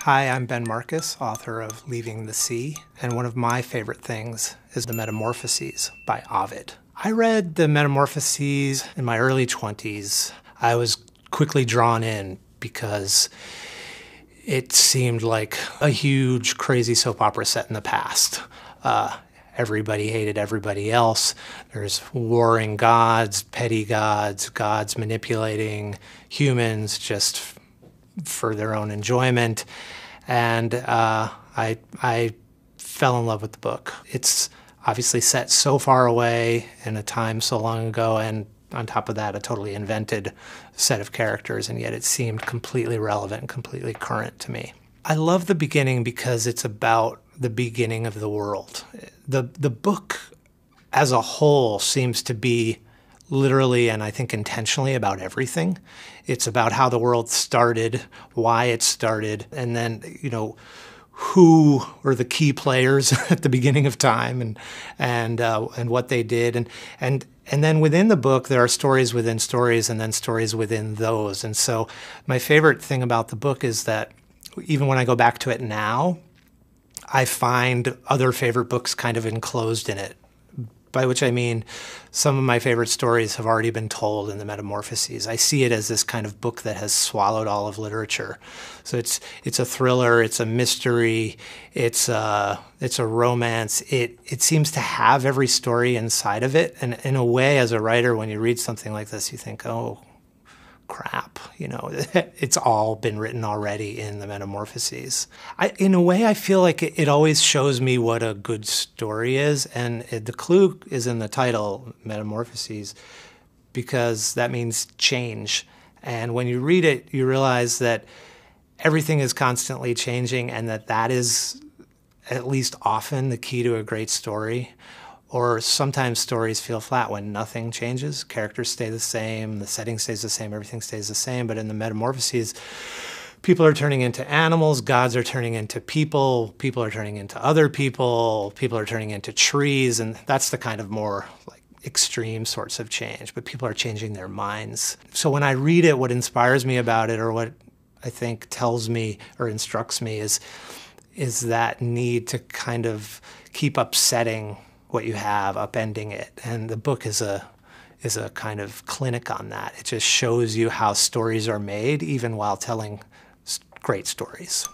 Hi, I'm Ben Marcus, author of Leaving the Sea, and one of my favorite things is the Metamorphoses by Ovid. I read the Metamorphoses in my early 20s. I was quickly drawn in because it seemed like a huge, crazy soap opera set in the past. Everybody hated everybody else. There's warring gods, petty gods, gods manipulating humans just for their own enjoyment. And I fell in love with the book. It's obviously set so far away in a time so long ago, and on top of that, a totally invented set of characters, and yet it seemed completely relevant and completely current to me. I love the beginning because it's about the beginning of the world. The book as a whole seems to be literally, and I think intentionally, about everything. It's about how the world started, why it started, and then, who were the key players at the beginning of time, and what they did, and then within the book there are stories within stories, and then stories within those. And so my favorite thing about the book is that even when I go back to it now, I find other favorite books kind of enclosed in it. By which I mean some of my favorite stories have already been told in the Metamorphoses. I see it as this kind of book that has swallowed all of literature. So it's a thriller, it's a mystery, it's a romance. It seems to have every story inside of it. And in a way, as a writer, when you read something like this, you think, oh, crap, it's all been written already in the Metamorphoses. In a way, I feel like it always shows me what a good story is, and the clue is in the title, Metamorphoses, because that means change. And when you read it, you realize that everything is constantly changing, and that is at least often the key to a great story. Or sometimes stories feel flat when nothing changes. Characters stay the same, the setting stays the same, everything stays the same. But in the Metamorphoses, people are turning into animals, gods are turning into people are turning into other people are turning into trees, and that's the kind of more like extreme sorts of change. But people are changing their minds. So when I read it, what inspires me about it, or what I think tells me or instructs me, is that need to kind of keep upsetting what you have, upending it. And the book is a kind of clinic on that. It just shows you how stories are made, even while telling great stories.